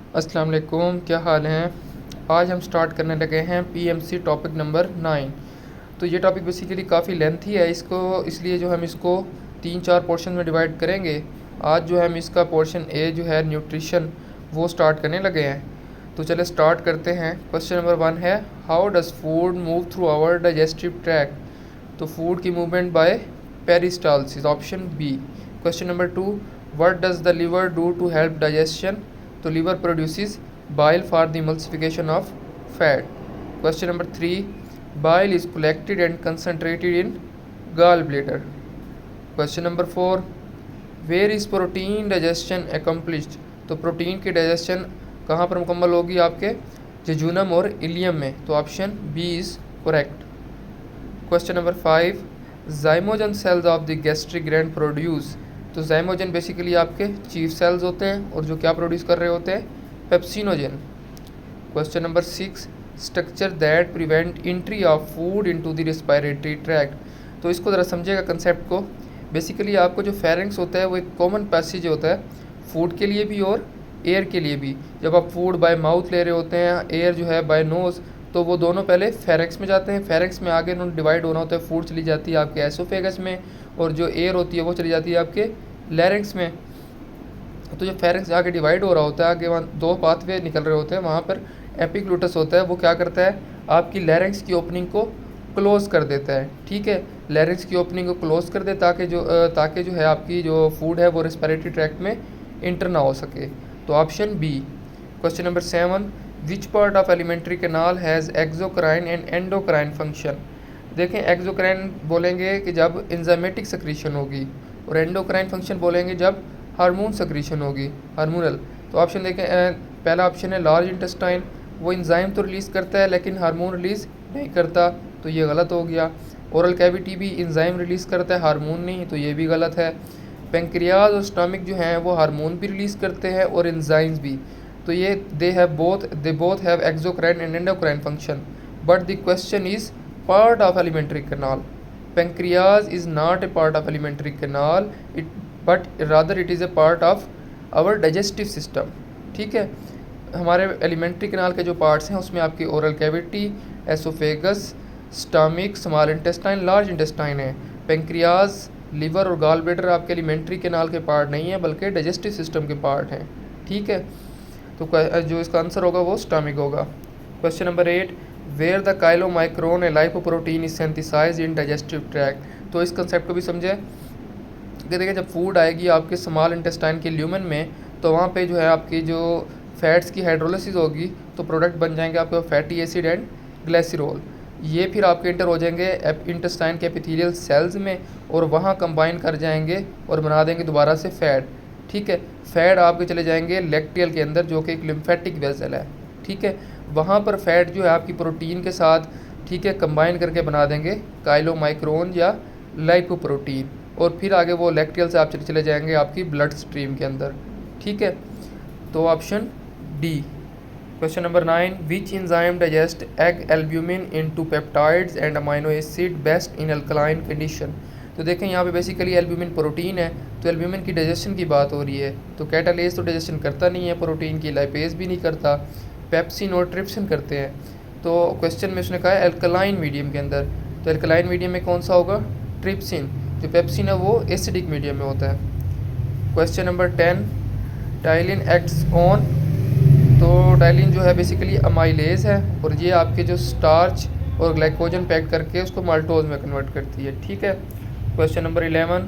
अस्सलाम वालेकुम, क्या हाल हैं। आज हम स्टार्ट करने लगे हैं पीएमसी टॉपिक नंबर 9। तो ये टॉपिक बेसिकली काफ़ी लेंथी है, इसको इसलिए जो हम इसको 3-4 पोर्शन में डिवाइड करेंगे। आज जो है हम इसका पोर्शन ए जो है न्यूट्रिशन वो स्टार्ट करने लगे हैं। तो चले स्टार्ट करते हैं। क्वेश्चन नंबर 1 है, how does food move through our digestive tract. तो फूड की movement by peristalsis, option B. Question number 2, what does the liver do to help digestion. तो liver produces bile for the emulsification of fat. Question number 3, bile is collected and concentrated in gallbladder. Question number 4, where is protein digestion accomplished। तो protein की digestion कहाँ पर मुकम्मल होगी, आपके jejunum और ileum में। तो option B is correct. Question number 5, zymogen cells of the gastric gland produce. तो जाइमोजन बेसिकली आपके चीफ सेल्स होते हैं और जो क्या प्रोड्यूस कर रहे होते हैं, pepsinogen. Question number 6, structure that prevent entry of food into the respiratory tract. तो इसको ज़रा समझिएगा कंसेप्ट को। बेसिकली आपको जो फेरिंक्स होता है वो एक कॉमन पैसेज होता है फूड के लिए भी और एयर के लिए भी। जब आप फूड बाय माउथ ले रहे होते हैं, एयर जो है बाय नोज़, तो वो दोनों पहले फेरिंक्स में जाते हैं। फेरिंक्स में आगे उन्होंने डिवाइड होना होता है, फूड चली जाती है आपके एसोफेगस में, और जो एयर होती है वो चली जाती है आपके लैरिंक्स में। तो जो फेरिंक्स आगे डिवाइड हो रहा होता है, आगे वहाँ 2 पाथवे निकल रहे होते हैं, वहाँ पर एपिग्लूटस होता है, वो क्या करता है, आपकी लैरिंक्स की ओपनिंग को क्लोज़ कर देता है। ठीक है, लैरिंक्स की ओपनिंग को क्लोज़ कर दे ताकि जो है आपकी जो फूड है वो रेस्पिरेटरी ट्रैक्ट में इंटर ना हो सके। तो option B. Question number 7, which part of elementary canal has exocrine and endocrine function. देखें, एक्सोक्राइन बोलेंगे कि जब एंजाइमेटिक सेक्रीशन होगी, और एंडोक्राइन फंक्शन बोलेंगे जब हार्मोन सेक्रीशन होगी, हार्मोनल। तो ऑप्शन देखें, पहला ऑप्शन है लार्ज इंटेस्टाइन, वो इंजाइम तो रिलीज़ करता है लेकिन हार्मोन रिलीज़ नहीं करता, तो ये गलत हो गया। ओरल कैविटी भी इंजाइम रिलीज़ करता है, हार्मोन नहीं, तो ये भी गलत है। पेंक्रियाज और स्टमक जो हैं वो हार्मोन भी रिलीज़ करते हैं और इंजाइम्स भी, तो ये they both have exocrine and endocrine function, but the question is part of elementary canal. Pancreas is not a part of elementary canal, but rather it is a part of our digestive system. ठीक है, हमारे alimentary canal के जो parts हैं उसमें आपकी oral cavity, oesophagus, stomach, small intestine, large intestine है। Pancreas, liver और गॉल ब्लैडर आपके एलिमेंट्री कैनाल के पार्ट नहीं है बल्कि डाइजेस्टिव सिस्टम के पार्ट हैं। ठीक है, तो जो इसका आंसर होगा वो स्टमक होगा। Question number 8, where the chylomicron a lipoprotein is synthesised in digestive tract. तो इस कंसेप्ट को भी समझें कि देखिए, जब फूड आएगी आपके स्मॉल इंटेस्टाइन के ल्यूमन में, तो वहाँ पे जो है आपकी जो फैट्स की हाइड्रोलिसिस होगी, तो प्रोडक्ट बन जाएंगे आपके फैटी एसिड एंड ग्लिसरॉल। ये फिर आपके इंटर हो जाएंगे इंटेस्टाइन के एपिथेलियल सेल्स में, और वहाँ कंबाइन कर जाएंगे और बना देंगे दोबारा से फैट। ठीक है, फैट आपके चले जाएंगे लैक्टियल के अंदर, जो कि एक लिम्फेटिक वेसल है। ठीक है, वहाँ पर फैट जो है आपकी प्रोटीन के साथ, ठीक है, कंबाइन करके बना देंगे काइलोमाइक्रोन या लाइपोप्रोटीन, और फिर आगे वो लैक्टियल से आप चले जाएंगे आपकी ब्लड स्ट्रीम के अंदर। ठीक है, तो option D. Question number 9, which enzyme digest egg albumin into peptides and amino acid best in alkaline condition. तो देखें, यहाँ पे बेसिकली एल्ब्यूमिन प्रोटीन है, तो एल्ब्यूमिन की डाइजेशन की बात हो रही है। तो कैटालेज तो डाइजेशन करता नहीं है प्रोटीन की, लाइपेज भी नहीं करता, पेप्सिन और ट्रिप्सिन करते हैं। तो क्वेश्चन में उसने कहा है एल्कलाइन मीडियम के अंदर, तो एल्कलाइन मीडियम में कौन सा होगा, ट्रिप्सिन। जो पेप्सिन है वो एसिडिक मीडियम में होता है। Question number 10, ptyalin acts on. तो टाइलिन जो है बेसिकली अमाइलेज है, और ये आपके जो स्टार्च और ग्लाइकोजन पैक करके उसको माल्टोज में कन्वर्ट करती है। ठीक है, question number 11,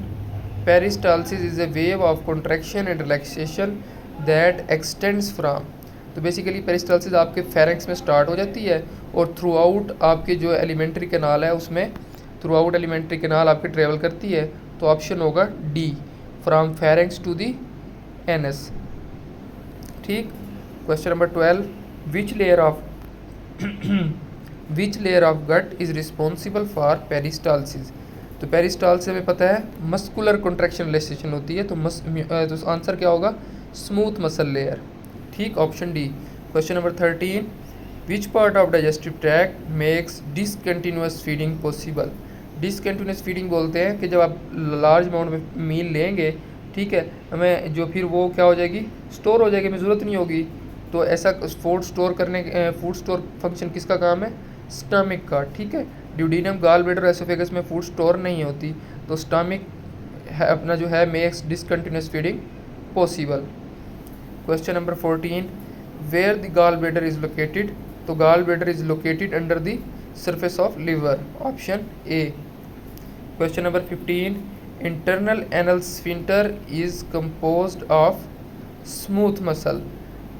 peristalsis is a wave of contraction and relaxation that x tends from. तो बेसिकली पेरिस्टालसिस आपके फेरिंक्स में स्टार्ट हो जाती है और थ्रू आउट आपके जो एलिमेंट्री कैनाल है उसमें, थ्रू आउट एलिमेंट्री कैनाल आपके ट्रेवल करती है। तो ऑप्शन होगा D, from pharynx to the anus. ठीक, question number 12, which layer of gut is responsible for peristalsis. तो पेरिस्टालसिस में पता है मस्कुलर कॉन्ट्रैक्शन रिलैक्सेशन होती है, तो आंसर क्या होगा, स्मूथ मसल लेयर। ठीक, option D. Question number 13, which part of digestive tract makes discontinuous feeding possible. Discontinuous feeding बोलते हैं कि जब आप लार्ज अमाउंट में मील लेंगे, ठीक है, हमें जो फिर वो क्या हो जाएगी, स्टोर हो जाएगी, हमें ज़रूरत नहीं होगी। तो ऐसा फूड स्टोर फंक्शन किसका काम है? स्टमक का, ठीक है। ड्यूडेनम, गाल ब्लैडर, एसोफेगस में फूड स्टोर नहीं होती, तो स्टमक है अपना जो है makes discontinuous feeding possible. Question number 14, where the gall bladder is located? तो gall bladder is located under the surface of liver, option A. Question number 15, internal anal sphincter is composed of smooth muscle,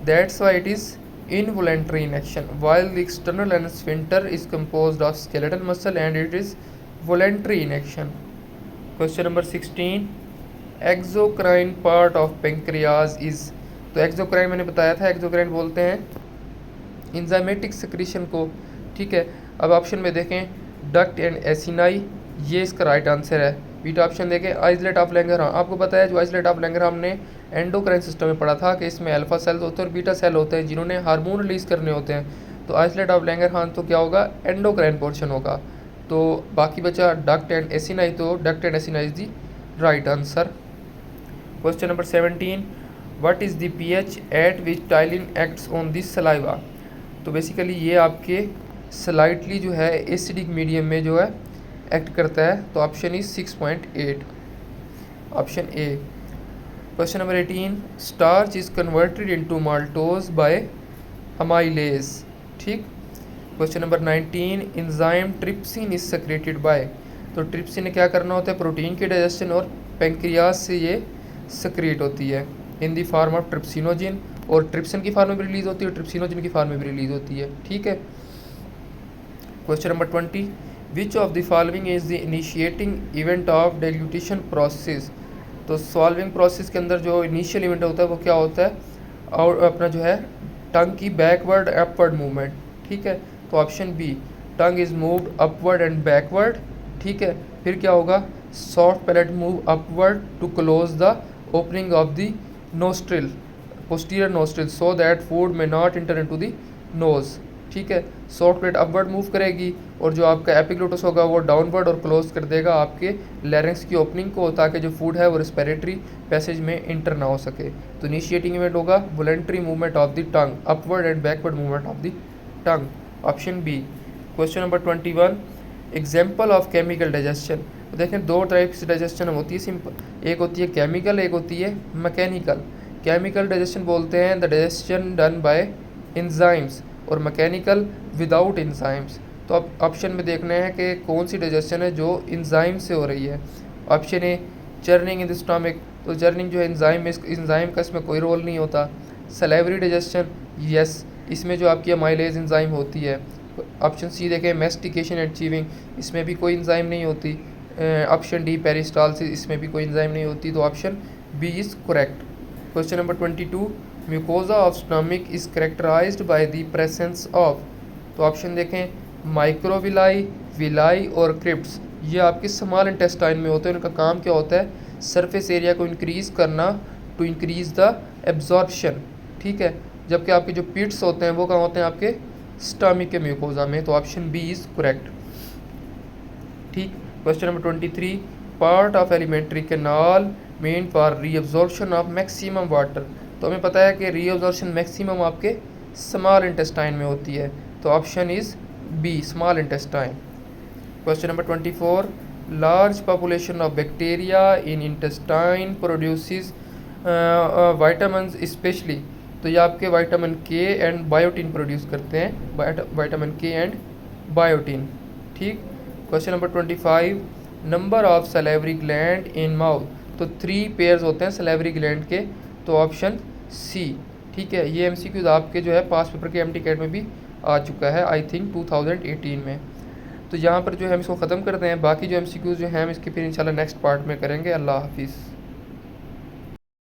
that's why it is involuntary in action, while the external anal sphincter is composed of skeletal muscle and it is voluntary in action. Question number 16, exocrine part of pancreas is? तो exocrine मैंने बताया था, exocrine बोलते हैं enzymatic secretion को, ठीक है। अब ऑप्शन में देखें डक्ट एंड एसिनाई, ये इसका राइट आंसर है। बीटा ऑप्शन देखें आइसलेट ऑफ लैंगरहाम, आपको पता है जो आइसलेट ऑफ लैंगरहाम ने एंडोक्राइन सिस्टम में पढ़ा था कि इसमें अल्फा सेल्स होते हैं और बीटा सेल होते हैं जिन्होंने हार्मोन रिलीज करने होते हैं। तो आइसलेट ऑफ लैंगरहाम तो क्या होगा? एंडोक्राइन पोर्शन होगा। तो बाकी बचा डक्ट एंड एसिनाई, तो duct and acini is the right answer. Question number 17, what is the pH eight which ptyalin acts on this saliva? तो बेसिकली ये आपके स्लाइटली जो है एसिडिक मीडियम में जो है एक्ट करता है, तो option is 6.8, option A. Question number 18, starch is converted into maltose by amylase, ठीक। Question number 19, enzyme trypsin is secreted by? तो ट्रिप्सिन ने क्या करना होता है? प्रोटीन के डाइजेशन, और पैंक्रियाज से ये सेक्रेट होती है in the form of trypsinogen, और ट्रिप्सिन की फॉर्म में भी रिलीज होती है और ट्रिप्सिनोजिन की फॉर्म में भी रिलीज होती है, ठीक है। Question number 20, which of the following is the initiating event of deglutition process? तो सॉल्विंग प्रोसेस के अंदर जो इनिशियल इवेंट होता है वो क्या होता है? और अपना जो है टंग की बैकवर्ड अपवर्ड मूवमेंट, ठीक है। तो option B, tongue is moved upward and backward, ठीक है। फिर क्या होगा? Soft palate move upward to close the opening of the nostril, posterior nostril, so that food may not enter into the nose, ठीक है। सॉफ्ट प्लेट अपवर्ड मूव करेगी और जो आपका एपिग्लोटस होगा वो डाउनवर्ड और क्लोज कर देगा आपके लैरिंक्स की ओपनिंग को, ताकि जो फूड है वो रेस्पिरेटरी पैसेज में इंटर ना हो सके। तो इनिशिएटिंग इवेंट होगा voluntary movement of the tongue, upward and backward movement of the tongue, option B. Question number 21, example of chemical digestion? तो देखें दो टाइप से डाइजेशन होती है सिंपल, एक होती है केमिकल, एक होती है मैकेनिकल। केमिकल डाइजेशन बोलते हैं the digestion done by enzymes, और मैकेनिकल विदाउट एंजाइम्स। तो अब ऑप्शन में देखना है कि कौन सी डाइजेशन है जो एंजाइम से हो रही है। Option A, churning in the stomach, तो चर्निंग जो है एंजाइम का इसमें कोई रोल नहीं होता। सलाइवरी डाइजेशन, यस, इसमें जो आपकी अमाइलेज एंजाइम होती है। ऑप्शन सी देखें मैस्टिकेशन एंड चीविंग, इसमें भी कोई एंजाइम नहीं होती। ऑप्शन डी पेरिस्टालसिस, इसमें भी कोई एंजाइम नहीं होती, तो option B is correct. Question number 22, mucosa of stomach is characterized by the presence of? तो ऑप्शन देखें माइक्रोविलाई, विलाई और क्रिप्ट्स, ये आपके स्मॉल इंटेस्टाइन में होते हैं। उनका काम क्या होता है? सरफेस एरिया को इंक्रीज़ करना, टू इंक्रीज़ द एब्जॉर्प्शन, ठीक है। जबकि आपके जो पिट्स होते हैं वो कहाँ होते हैं? आपके स्टमक के म्यूकोजा में, तो ऑप्शन बी इज़ करेक्ट, ठीक। Question number 23, part of elementary canal main for reabsorption of maximum water? तो हमें पता है कि रीअब्जॉर्प्शन मैक्सिमम आपके स्मॉल इंटेस्टाइन में होती है, तो option is B, small intestine. Question number 24, large population of bacteria in intestine produces vitamin specially? तो ये आपके वाइटामिन के एंड बायोटीन प्रोड्यूस करते हैं, वाइटामिन के एंड बायोटीन, ठीक। Question number 25, number of salivary gland in mouth? तो 3 pairs होते हैं सलेवरी ग्लैंड के, तो ऑप्शन सी, ठीक है। ये MCQs आपके जो है पास पेपर के MT कैट में भी आ चुका है, आई थिंक 2018 में। तो यहाँ पर जो है हम इसको ख़त्म करते हैं, बाकी जो MCQs जो हैं हम इसके फिर इंशाल्लाह नेक्स्ट पार्ट में करेंगे। अल्लाह हाफिज़।